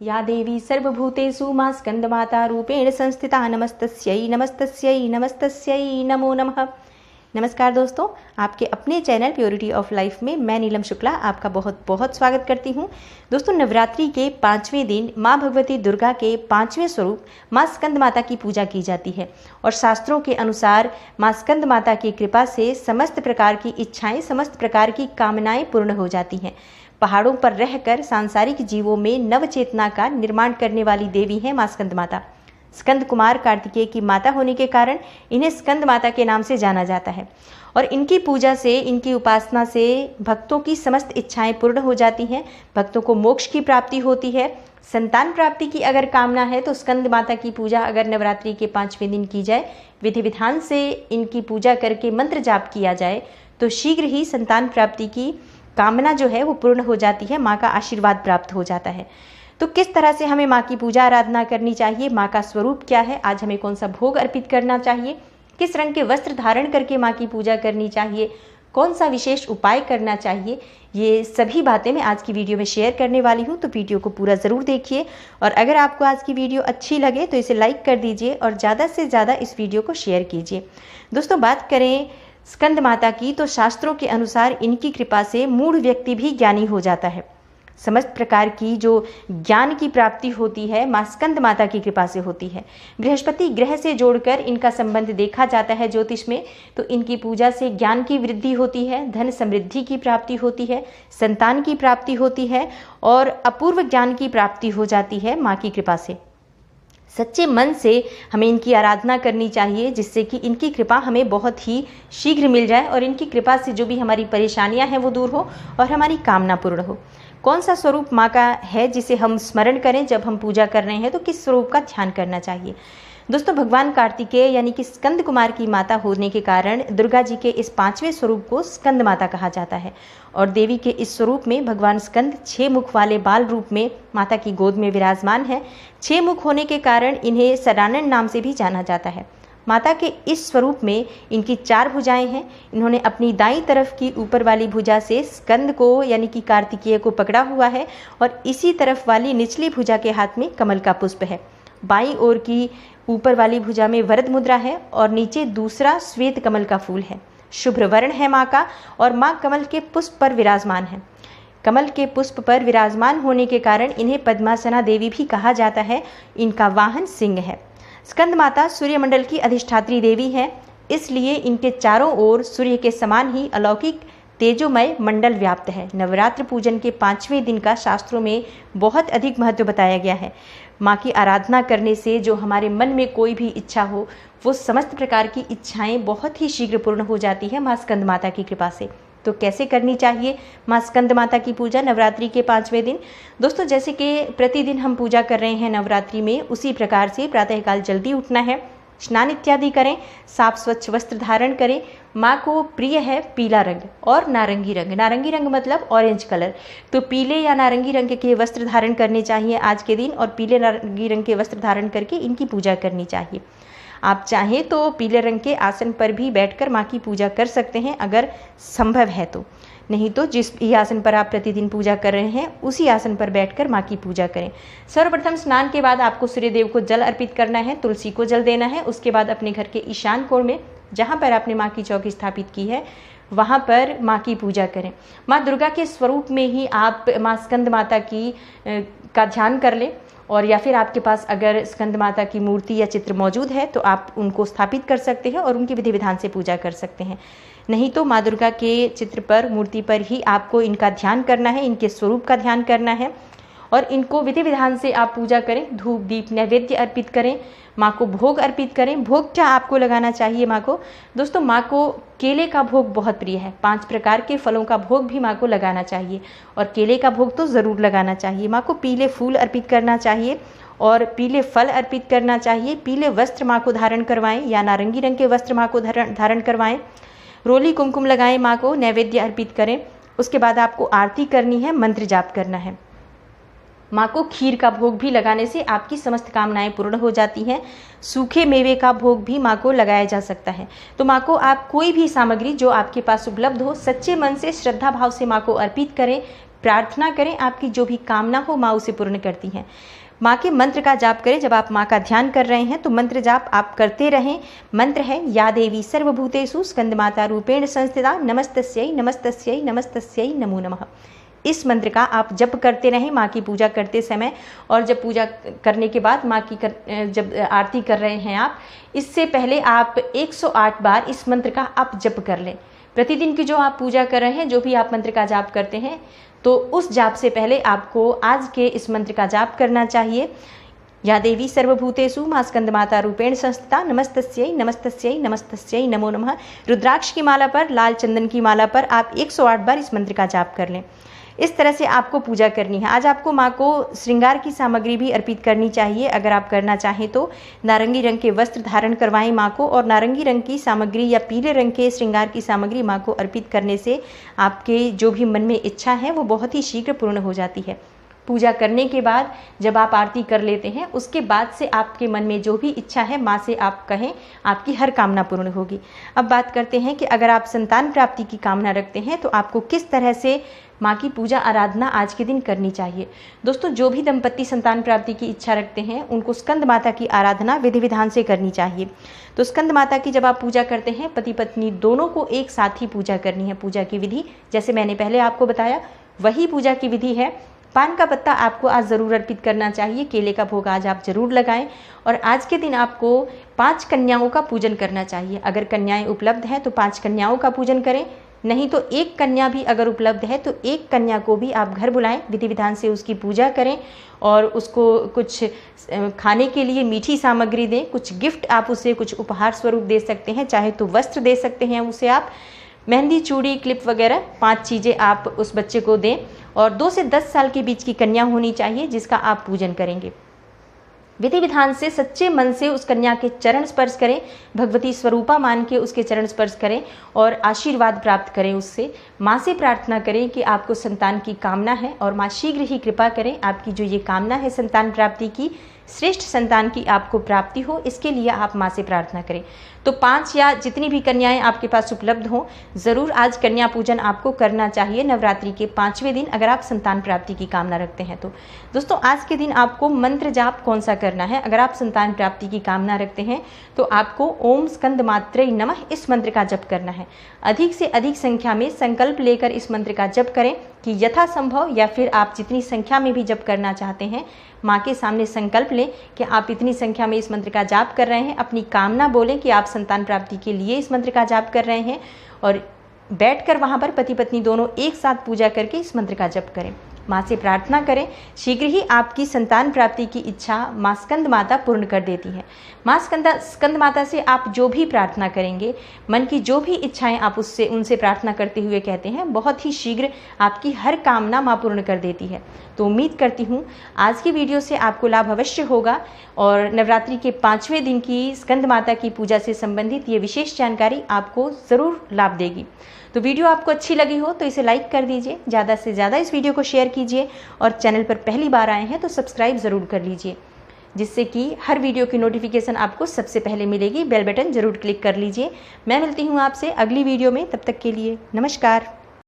या देवी सर्वभूतेषु मा स्कंदमाता रूपेण संस्थिता नमस्तस्यै नमस्तस्यै नमस्तस्यै नमो नमः। नमस्कार दोस्तों, आपके अपने चैनल प्योरिटी ऑफ लाइफ में मैं नीलम शुक्ला आपका बहुत बहुत स्वागत करती हूं। दोस्तों, नवरात्रि के 5वें दिन माँ भगवती दुर्गा के 5वें स्वरूप माँ स्कंद माता की पूजा की जाती है और शास्त्रों के अनुसार माँ स्कंद माता की कृपा से समस्त प्रकार की इच्छाएं, समस्त प्रकार की कामनाएं पूर्ण हो जाती हैं। पहाड़ों पर रहकर सांसारिक जीवों में नव चेतना का निर्माण करने वाली देवी हैं माँ स्कंद माता। स्कंद कुमार कार्तिकेय की माता होने के कारण इन्हें स्कंद माता के नाम से जाना जाता है और इनकी पूजा से, इनकी उपासना से भक्तों की समस्त इच्छाएं पूर्ण हो जाती हैं। भक्तों को मोक्ष की प्राप्ति होती है। संतान प्राप्ति की अगर कामना है तो स्कंद माता की पूजा अगर नवरात्रि के 5वें दिन की जाए, विधि विधान से इनकी पूजा करके मंत्र जाप किया जाए तो शीघ्र ही संतान प्राप्ति की कामना जो है वो पूर्ण हो जाती है। माँ का आशीर्वाद प्राप्त हो जाता है। तो किस तरह से हमें माँ की पूजा आराधना करनी चाहिए, माँ का स्वरूप क्या है, आज हमें कौन सा भोग अर्पित करना चाहिए, किस रंग के वस्त्र धारण करके माँ की पूजा करनी चाहिए, कौन सा विशेष उपाय करना चाहिए, ये सभी बातें मैं आज की वीडियो में शेयर करने वाली हूँ। तो वीडियो को पूरा ज़रूर देखिए और अगर आपको आज की वीडियो अच्छी लगे तो इसे लाइक कर दीजिए और ज़्यादा से ज़्यादा इस वीडियो को शेयर कीजिए। दोस्तों, बात करें स्कंद माता की तो शास्त्रों के अनुसार इनकी कृपा से मूढ़ व्यक्ति भी ज्ञानी हो जाता है। समस्त प्रकार की जो ज्ञान की प्राप्ति होती है माँ स्कंद माता की कृपा से होती है। बृहस्पति ग्रह से जोड़कर इनका संबंध देखा जाता है ज्योतिष में, तो इनकी पूजा से ज्ञान की वृद्धि होती है, धन समृद्धि की प्राप्ति होती है, संतान की प्राप्ति होती है और अपूर्व ज्ञान की प्राप्ति हो जाती है माँ की कृपा से। सच्चे मन से हमें इनकी आराधना करनी चाहिए जिससे कि इनकी कृपा हमें बहुत ही शीघ्र मिल जाए और इनकी कृपा से जो भी हमारी परेशानियां हैं वो दूर हो और हमारी कामना पूर्ण हो। कौन सा स्वरूप माँ का है जिसे हम स्मरण करें जब हम पूजा कर रहे हैं, तो किस स्वरूप का ध्यान करना चाहिए। दोस्तों, भगवान कार्तिकेय यानी कि स्कंद कुमार की माता होने के कारण दुर्गा जी के इस 5वें स्वरूप को स्कंद माता कहा जाता है और देवी के इस स्वरूप में भगवान स्कंद 6 मुख वाले बाल रूप में माता की गोद में विराजमान है। 6 मुख होने के कारण इन्हें सदानंद नाम से भी जाना जाता है। माता के इस स्वरूप में इनकी 4 भुजाएं हैं। इन्होंने अपनी दाईं तरफ की ऊपर वाली भुजा से स्कंद को यानी कि कार्तिकेय को पकड़ा हुआ है और इसी तरफ वाली निचली भुजा के हाथ में कमल का पुष्प है। बाईं ओर की ऊपर वाली भुजा में वरद मुद्रा है और नीचे दूसरा श्वेत कमल का फूल है। शुभ्र वर्ण है माँ का और माँ कमल के पुष्प पर विराजमान है। कमल के पुष्प पर विराजमान होने के कारण इन्हें पद्मासना देवी भी कहा जाता है। इनका वाहन सिंह है। स्कंद माता सूर्यमंडल की अधिष्ठात्री देवी है, इसलिए इनके चारों ओर सूर्य के समान ही अलौकिक तेजोमय मंडल व्याप्त है। नवरात्र पूजन के 5वें दिन का शास्त्रों में बहुत अधिक महत्व बताया गया है। माँ की आराधना करने से जो हमारे मन में कोई भी इच्छा हो वो समस्त प्रकार की इच्छाएं बहुत ही शीघ्र पूर्ण हो जाती है माँ स्कंद माता की कृपा से। तो कैसे करनी चाहिए माँ स्कंद माता की पूजा नवरात्रि के 5वें दिन। दोस्तों, जैसे कि प्रतिदिन हम पूजा कर रहे हैं नवरात्रि में, उसी प्रकार से प्रातःकाल जल्दी उठना है, स्नान इत्यादि करें, साफ स्वच्छ वस्त्र धारण करें। माँ को प्रिय है पीला रंग और नारंगी रंग। नारंगी रंग मतलब ऑरेंज कलर, तो पीले या नारंगी रंग के वस्त्र धारण करने चाहिए आज के दिन और पीले नारंगी रंग के वस्त्र धारण करके इनकी पूजा करनी चाहिए। आप चाहें तो पीले रंग के आसन पर भी बैठकर माँ की पूजा कर सकते हैं अगर संभव है तो, नहीं तो जिस भी आसन पर आप प्रतिदिन पूजा कर रहे हैं उसी आसन पर बैठकर माँ की पूजा करें। सर्वप्रथम स्नान के बाद आपको सूर्यदेव को जल अर्पित करना है, तुलसी को जल देना है। उसके बाद अपने घर के ईशान कोण में जहाँ पर आपने माँ की चौकी स्थापित की है वहाँ पर माँ की पूजा करें। माँ दुर्गा के स्वरूप में ही आप माँ स्कंद माता की का ध्यान कर लें और या फिर आपके पास अगर स्कंद माता की मूर्ति या चित्र मौजूद है तो आप उनको स्थापित कर सकते हैं और उनकी विधि विधान से पूजा कर सकते हैं। नहीं तो माँ दुर्गा के चित्र पर, मूर्ति पर ही आपको इनका ध्यान करना है, इनके स्वरूप का ध्यान करना है और इनको विधि विधान से आप पूजा करें। धूप दीप नैवेद्य अर्पित करें, माँ को भोग अर्पित करें। भोग क्या आपको लगाना चाहिए माँ को? दोस्तों, माँ को केले का भोग बहुत प्रिय है। 5 प्रकार के फलों का भोग भी माँ को लगाना चाहिए और केले का भोग तो ज़रूर लगाना चाहिए। माँ को पीले फूल अर्पित करना चाहिए और पीले फल अर्पित करना चाहिए। पीले वस्त्र माँ को धारण करवाएं या नारंगी रंग के वस्त्र माँ को धारण करवाएं। रोली कुमकुम लगाएं, माँ को नैवेद्य अर्पित करें। उसके बाद आपको आरती करनी है, मंत्र जाप करना है। माँ को खीर का भोग भी लगाने से आपकी समस्त कामनाएं पूर्ण हो जाती हैं। सूखे मेवे का भोग भी माँ को लगाया जा सकता है। तो माँ को आप कोई भी सामग्री जो आपके पास उपलब्ध हो, सच्चे मन से श्रद्धा भाव से माँ को अर्पित करें। प्रार्थना करें, आपकी जो भी कामना हो माँ उसे पूर्ण करती हैं। माँ के मंत्र का जाप करें। जब आप माँ का ध्यान कर रहे हैं तो मंत्र जाप आप करते रहें। मंत्र है या देवी सर्वभूतेषु स्कंदमाता रूपेण संस्थिता नमस्तस्यै नमस्तस्यै नमस्तस्यै नमो नमः। इस मंत्र का आप जप करते रहें माँ की पूजा करते समय, और जब पूजा करने के बाद माँ की जब आरती कर रहे हैं आप, इससे पहले आप 108 बार इस मंत्र का आप जप कर लें। प्रतिदिन की जो आप पूजा कर रहे हैं, जो भी आप मंत्र का जाप करते हैं, तो उस जाप से पहले आपको आज के इस मंत्र का जाप करना चाहिए। या देवी सर्वभूतेषु माँ स्कंदमाता रूपेण संस्थिता नमस्तस्यै नमस्तस्यै नमस्तस्यै नमो नमः। रुद्राक्ष की माला पर, लाल चंदन की माला पर आप 108 बार इस मंत्र का जाप कर लें। इस तरह से आपको पूजा करनी है। आज आपको माँ को श्रृंगार की सामग्री भी अर्पित करनी चाहिए। अगर आप करना चाहें तो नारंगी रंग के वस्त्र धारण करवाएं माँ को, और नारंगी रंग की सामग्री या पीले रंग के श्रृंगार की सामग्री माँ को अर्पित करने से आपके जो भी मन में इच्छा है वो बहुत ही शीघ्र पूर्ण हो जाती है। पूजा करने के बाद जब आप आरती कर लेते हैं, उसके बाद से आपके मन में जो भी इच्छा है माँ से आप कहें, आपकी हर कामना पूर्ण होगी। अब बात करते हैं कि अगर आप संतान प्राप्ति की कामना रखते हैं तो आपको किस तरह से माँ की पूजा आराधना आज के दिन करनी चाहिए। दोस्तों, जो भी दंपति संतान प्राप्ति की इच्छा रखते हैं उनको स्कंद माता की आराधना विधि विधान से करनी चाहिए। तो स्कंद माता की जब आप पूजा करते हैं, पति पत्नी दोनों को एक साथ ही पूजा करनी है। पूजा की विधि जैसे मैंने पहले आपको बताया वही पूजा की विधि है। पान का पत्ता आपको आज ज़रूर अर्पित करना चाहिए। केले का भोग आज आप ज़रूर लगाएं, और आज के दिन आपको 5 कन्याओं का पूजन करना चाहिए। अगर कन्याएं उपलब्ध हैं तो 5 कन्याओं का पूजन करें, नहीं तो 1 कन्या भी अगर उपलब्ध है तो 1 कन्या को भी आप घर बुलाएं, विधि विधान से उसकी पूजा करें और उसको कुछ खाने के लिए मीठी सामग्री दें। कुछ गिफ्ट आप उसे कुछ उपहार स्वरूप दे सकते हैं, चाहे तो वस्त्र दे सकते हैं उसे आप, मेहंदी, चूड़ी, क्लिप वगैरह 5 चीज़ें आप उस बच्चे को दें। और 2 से 10 साल के बीच की कन्या होनी चाहिए जिसका आप पूजन करेंगे। विधि विधान से सच्चे मन से उस कन्या के चरण स्पर्श करें, भगवती स्वरूपा मान के उसके चरण स्पर्श करें और आशीर्वाद प्राप्त करें उससे। माँ से प्रार्थना करें कि आपको संतान की कामना है और माँ शीघ्र ही कृपा करें, आपकी जो ये कामना है संतान प्राप्ति की, श्रेष्ठ संतान की आपको प्राप्ति हो, इसके लिए आप माँ से प्रार्थना करें। तो 5 या जितनी भी कन्याएं आपके पास उपलब्ध हों, ज़रूर आज कन्या पूजन आपको करना चाहिए नवरात्रि के 5वें दिन, अगर आप संतान प्राप्ति की कामना रखते हैं तो। दोस्तों, आज के दिन आपको मंत्र जाप कौन सा करना है? अगर आप संतान प्राप्ति की कामना रखते हैं तो आपको ओम स्कंद मात्रे नमः इस मंत्र का जप करना है। अधिक से अधिक संख्या में संकल्प लेकर इस मंत्र का जप करें कि यथासंभव, या फिर आप जितनी संख्या में भी जप करना चाहते हैं, माँ के सामने संकल्प लें कि आप इतनी संख्या में इस मंत्र का जाप कर रहे हैं। अपनी कामना बोलें कि आप संतान प्राप्ति के लिए इस मंत्र का जाप कर रहे हैं, और बैठकर वहाँ पर पति पत्नी दोनों एक साथ पूजा करके इस मंत्र का जप करें। माँ से प्रार्थना करें, शीघ्र ही आपकी संतान प्राप्ति की इच्छा माँ स्कंद माता पूर्ण कर देती है। माँ स्कंद माता से आप जो भी प्रार्थना करेंगे, मन की जो भी इच्छाएं आप उनसे प्रार्थना करते हुए कहते हैं, बहुत ही शीघ्र आपकी हर कामना माँ पूर्ण कर देती है। तो उम्मीद करती हूँ आज की वीडियो से आपको लाभ अवश्य होगा, और नवरात्रि के 5वें दिन की स्कंद माता की पूजा से संबंधित ये विशेष जानकारी आपको ज़रूर लाभ देगी। तो वीडियो आपको अच्छी लगी हो तो इसे लाइक कर दीजिए, ज़्यादा से ज़्यादा इस वीडियो को शेयर कीजिए, और चैनल पर पहली बार आए हैं तो सब्सक्राइब ज़रूर कर लीजिए, जिससे कि हर वीडियो की नोटिफिकेशन आपको सबसे पहले मिलेगी। बेल बटन ज़रूर क्लिक कर लीजिए। मैं मिलती हूँ आपसे अगली वीडियो में, तब तक के लिए नमस्कार।